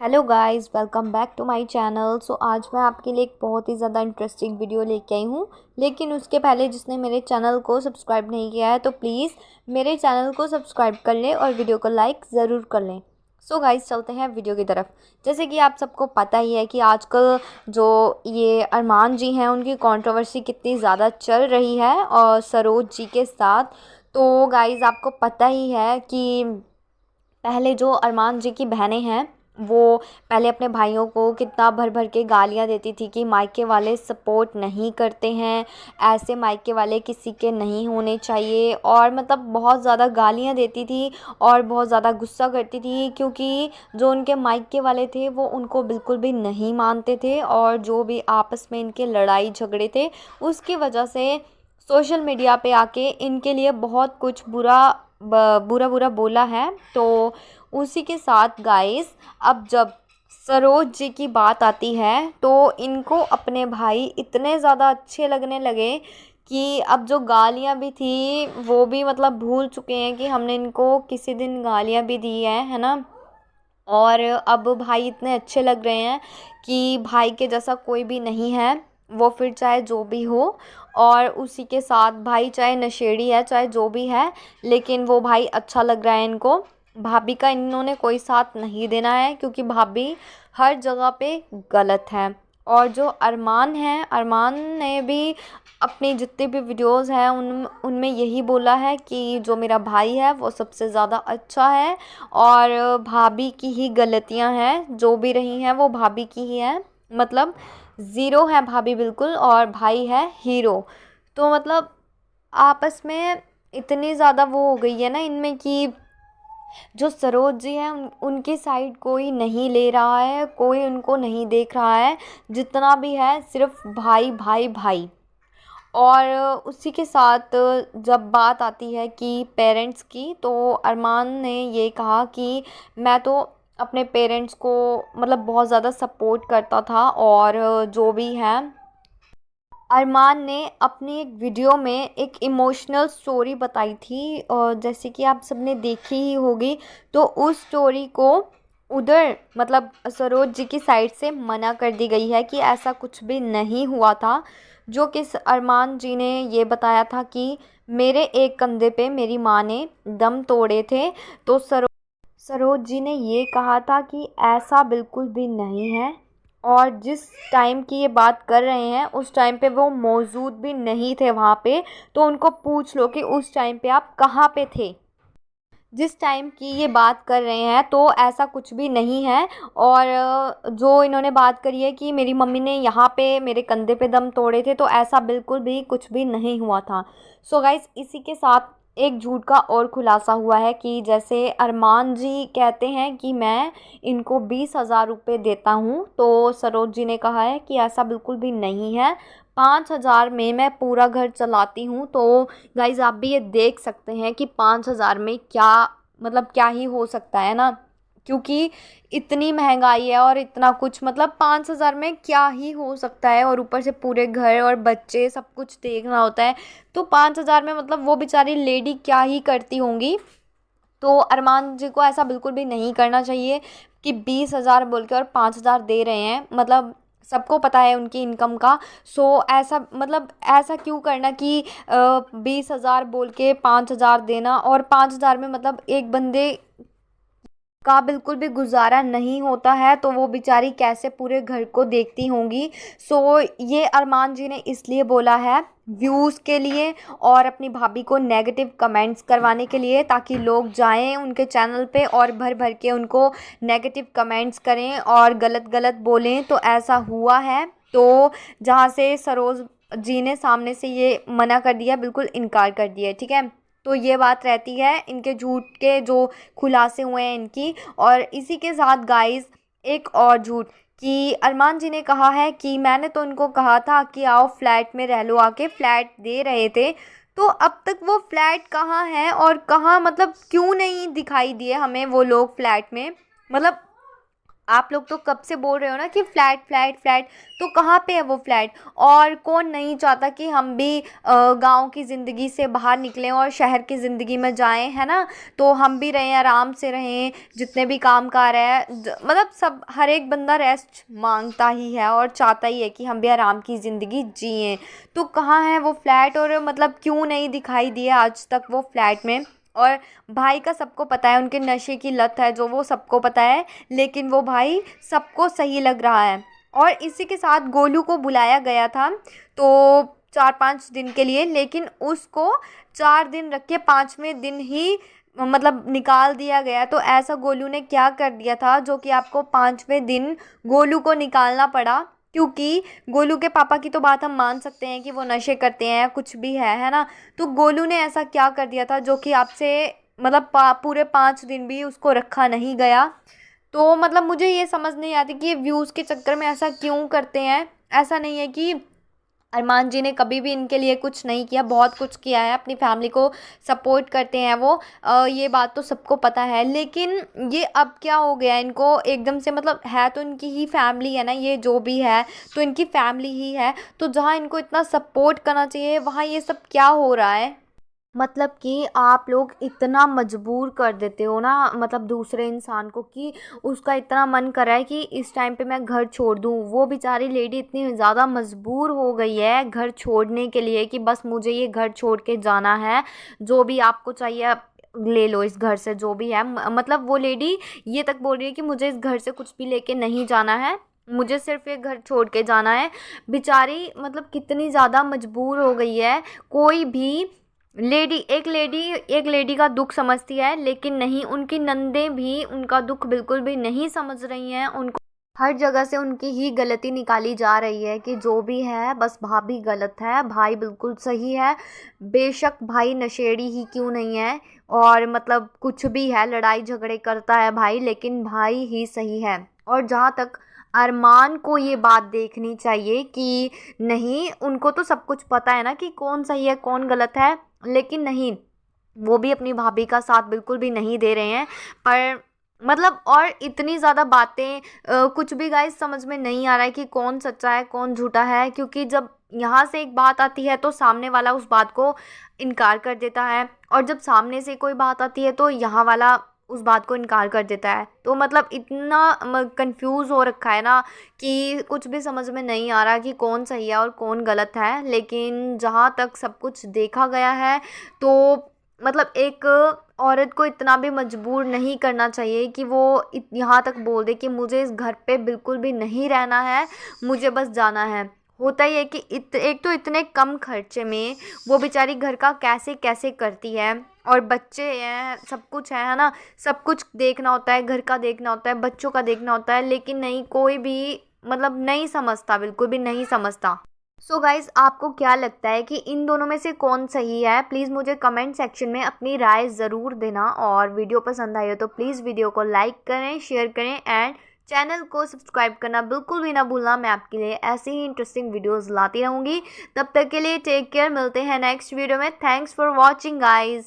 Hello guys, welcome back to my channel. आज मैं आपके लिए एक बहुत ही ज़्यादा इंटरेस्टिंग वीडियो लेके आई हूँ। लेकिन उसके पहले जिसने मेरे चैनल को सब्सक्राइब नहीं किया है तो प्लीज़ मेरे चैनल को सब्सक्राइब कर लें और वीडियो को लाइक ज़रूर कर लें। गाइस, चलते हैं वीडियो की तरफ। जैसे कि आप सबको पता ही है कि आजकल जो ये अरमान जी हैं उनकी कंट्रोवर्सी कितनी ज़्यादा चल रही है और सरोज जी के साथ। तो गाइस, आपको पता ही है कि पहले जो अरमान जी की बहनें हैं वो पहले अपने भाइयों को कितना भर भर के गालियाँ देती थी कि मायके वाले सपोर्ट नहीं करते हैं, ऐसे मायके वाले किसी के नहीं होने चाहिए, और मतलब बहुत ज़्यादा गालियाँ देती थी और बहुत ज़्यादा गुस्सा करती थी क्योंकि जो उनके मायके वाले थे वो उनको बिल्कुल भी नहीं मानते थे और जो भी आपस में इनके लड़ाई झगड़े थे उसकी वजह से सोशल मीडिया पे आके इनके लिए बहुत कुछ बुरा बुरा बोला है। तो उसी के साथ गाइस, अब जब सरोज जी की बात आती है तो इनको अपने भाई इतने ज़्यादा अच्छे लगने लगे कि अब जो गालियाँ भी थी वो भी मतलब भूल चुके हैं कि हमने इनको किसी दिन गालियाँ भी दी है ना। और अब भाई इतने अच्छे लग रहे हैं कि भाई के जैसा कोई भी नहीं है, वो फिर चाहे जो भी हो। और उसी के साथ भाई चाहे नशेड़ी है चाहे जो भी है, लेकिन वो भाई अच्छा लग रहा है इनको। भाभी का इन्होंने कोई साथ नहीं देना है क्योंकि भाभी हर जगह पे गलत है। और जो अरमान है, अरमान ने भी अपनी जितनी भी वीडियोस हैं उनमें यही बोला है कि जो मेरा भाई है वो सबसे ज़्यादा अच्छा है और भाभी की ही गलतियां हैं, जो भी रही हैं वो भाभी की ही है। मतलब ज़ीरो है भाभी बिल्कुल और भाई है हीरो। तो मतलब आपस में इतनी ज़्यादा वो हो गई है ना इनमें कि जो सरोज जी हैं उनकी साइड कोई नहीं ले रहा है, कोई उनको नहीं देख रहा है। जितना भी है सिर्फ भाई भाई भाई। और उसी के साथ जब बात आती है कि पेरेंट्स की, तो अरमान ने ये कहा कि मैं तो अपने पेरेंट्स को मतलब बहुत ज़्यादा सपोर्ट करता था। और जो भी है, अरमान ने अपनी एक वीडियो में एक इमोशनल स्टोरी बताई थी और जैसे कि आप सबने देखी ही होगी। तो उस स्टोरी को उधर मतलब सरोज जी की साइड से मना कर दी गई है कि ऐसा कुछ भी नहीं हुआ था। जो कि अरमान जी ने ये बताया था कि मेरे एक कंधे पे मेरी माँ ने दम तोड़े थे। तो सरोज जी ने ये कहा था कि ऐसा बिल्कुल भी नहीं है। और जिस टाइम की ये बात कर रहे हैं उस टाइम पे वो मौजूद भी नहीं थे वहाँ पे। तो उनको पूछ लो कि उस टाइम पे आप कहाँ पे थे जिस टाइम की ये बात कर रहे हैं। तो ऐसा कुछ भी नहीं है। और जो इन्होंने बात करी है कि मेरी मम्मी ने यहाँ पे मेरे कंधे पे दम तोड़े थे, तो ऐसा बिल्कुल भी कुछ भी नहीं हुआ था। गाइस, इसी के साथ एक झूठ का और खुलासा हुआ है कि जैसे अरमान जी कहते हैं कि मैं इनको 20,000 रुपये देता हूँ, तो सरोज जी ने कहा है कि ऐसा बिल्कुल भी नहीं है। 5,000 में मैं पूरा घर चलाती हूँ। तो गाइज, आप भी ये देख सकते हैं कि 5,000 में क्या मतलब क्या ही हो सकता है ना। क्योंकि इतनी महंगाई है और इतना कुछ, मतलब 5,000 में क्या ही हो सकता है, और ऊपर से पूरे घर और बच्चे सब कुछ देखना होता है। तो 5,000 में मतलब वो बेचारी लेडी क्या ही करती होंगी। तो अरमान जी को ऐसा बिल्कुल भी नहीं करना चाहिए कि 20,000 बोल के और 5,000 दे रहे हैं। मतलब सबको पता है उनकी इनकम का। ऐसा मतलब ऐसा क्यों करना कि 20,000 बोल के 5,000 देना, और 5,000 में मतलब एक बंदे का बिल्कुल भी गुजारा नहीं होता है तो वो बेचारी कैसे पूरे घर को देखती होंगी। ये अरमान जी ने इसलिए बोला है व्यूज़ के लिए और अपनी भाभी को नेगेटिव कमेंट्स करवाने के लिए, ताकि लोग जाएं उनके चैनल पे और भर भर के उनको नेगेटिव कमेंट्स करें और गलत गलत बोलें। तो ऐसा हुआ है। तो जहाँ से सरोज जी ने सामने से ये मना कर दिया, बिल्कुल इनकार कर दिया, ठीक है। तो ये बात रहती है इनके झूठ के जो खुलासे हुए हैं इनकी। और इसी के साथ गाइस, एक और झूठ कि अरमान जी ने कहा है कि मैंने तो उनको कहा था कि आओ फ्लैट में रह लो, आके फ्लैट दे रहे थे। तो अब तक वो फ्लैट कहाँ है और कहाँ, मतलब क्यों नहीं दिखाई दिए हमें वो लोग फ्लैट में। मतलब आप लोग तो कब से बोल रहे हो ना कि फ्लैट फ्लैट फ्लैट, तो कहाँ पे है वो फ्लैट? और कौन नहीं चाहता कि हम भी गांव की ज़िंदगी से बाहर निकलें और शहर की ज़िंदगी में जाएं, है ना? तो हम भी रहें, आराम से रहें, जितने भी काम कार है मतलब सब, हर एक बंदा रेस्ट मांगता ही है और चाहता ही है कि हम भी आराम की ज़िंदगी जिएं। तो कहाँ है वो फ्लैट, और मतलब क्यों नहीं दिखाई दिया आज तक वो फ्लैट में? और भाई का सबको पता है, उनके नशे की लत है जो, वो सबको पता है, लेकिन वो भाई सबको सही लग रहा है। और इसी के साथ गोलू को बुलाया गया था तो 4-5 दिन के लिए, लेकिन उसको 4 दिन रख के 5वें दिन ही मतलब निकाल दिया गया। तो ऐसा गोलू ने क्या कर दिया था जो कि आपको 5वें दिन गोलू को निकालना पड़ा? क्योंकि गोलू के पापा की तो बात हम मान सकते हैं कि वो नशे करते हैं, कुछ भी है ना? तो गोलू ने ऐसा क्या कर दिया था जो कि आपसे मतलब पूरे 5 दिन भी उसको रखा नहीं गया? तो मतलब मुझे ये समझ नहीं आती कि ये व्यूज़ के चक्कर में ऐसा क्यों करते हैं। ऐसा नहीं है कि अरमान जी ने कभी भी इनके लिए कुछ नहीं किया, बहुत कुछ किया है, अपनी फैमिली को सपोर्ट करते हैं वो, ये बात तो सबको पता है। लेकिन ये अब क्या हो गया इनको एकदम से, मतलब है तो इनकी ही फैमिली है ना, ये जो भी है तो इनकी फैमिली ही है, तो जहाँ इनको इतना सपोर्ट करना चाहिए वहाँ ये सब क्या हो रहा है? मतलब कि आप लोग इतना मजबूर कर देते हो ना, मतलब दूसरे इंसान को, कि उसका इतना मन कर रहा है कि इस टाइम पे मैं घर छोड़ दूँ। वो बेचारी लेडी इतनी ज़्यादा मजबूर हो गई है घर छोड़ने के लिए कि बस मुझे ये घर छोड़ के जाना है, जो भी आपको चाहिए आप ले लो इस घर से, जो भी है। मतलब वो लेडी ये तक बोल रही है कि मुझे इस घर से कुछ भी लेके नहीं जाना है, मुझे सिर्फ ये घर छोड़ के जाना है। बेचारी मतलब कितनी ज़्यादा मजबूर हो गई है। कोई भी एक लेडी का दुख समझती है, लेकिन नहीं, उनकी नंदें भी उनका दुख बिल्कुल भी नहीं समझ रही हैं। उनको हर जगह से उनकी ही गलती निकाली जा रही है कि जो भी है बस भाभी गलत है, भाई बिल्कुल सही है। बेशक भाई नशेड़ी ही क्यों नहीं है, और मतलब कुछ भी है, लड़ाई झगड़े करता है भाई, लेकिन भाई ही सही है। और जहाँ तक अरमान को ये बात देखनी चाहिए कि नहीं, उनको तो सब कुछ पता है ना कि कौन सही है कौन गलत है, लेकिन नहीं, वो भी अपनी भाभी का साथ बिल्कुल भी नहीं दे रहे हैं। पर मतलब और इतनी ज़्यादा बातें, कुछ भी गाइस समझ में नहीं आ रहा है कि कौन सच्चा है कौन झूठा है, क्योंकि जब यहाँ से एक बात आती है तो सामने वाला उस बात को इनकार कर देता है, और जब सामने से कोई बात आती है तो यहाँ वाला उस बात को इनकार कर देता है। तो मतलब इतना कंफ्यूज हो रखा है ना कि कुछ भी समझ में नहीं आ रहा कि कौन सही है और कौन गलत है। लेकिन जहाँ तक सब कुछ देखा गया है तो मतलब एक औरत को इतना भी मजबूर नहीं करना चाहिए कि वो यहाँ तक बोल दे कि मुझे इस घर पे बिल्कुल भी नहीं रहना है, मुझे बस जाना है। होता ही है कि एक तो इतने कम खर्चे में वो बेचारी घर का कैसे कैसे करती है, और बच्चे हैं, सब कुछ है ना? सब कुछ देखना होता है, घर का देखना होता है, बच्चों का देखना होता है, लेकिन नहीं, कोई भी मतलब नहीं समझता, बिल्कुल भी नहीं समझता। सो गाइज, आपको क्या लगता है कि इन दोनों में से कौन सही है? प्लीज़ मुझे कमेंट सेक्शन में अपनी राय ज़रूर देना, और वीडियो पसंद आई हो तो प्लीज़ वीडियो को लाइक करें, शेयर करें, एंड चैनल को सब्सक्राइब करना बिल्कुल भी ना भूलना। मैं आपके लिए ऐसे ही इंटरेस्टिंग वीडियोस लाती रहूँगी। तब तक के लिए टेक केयर, मिलते हैं नेक्स्ट वीडियो में। Thanks for watching guys.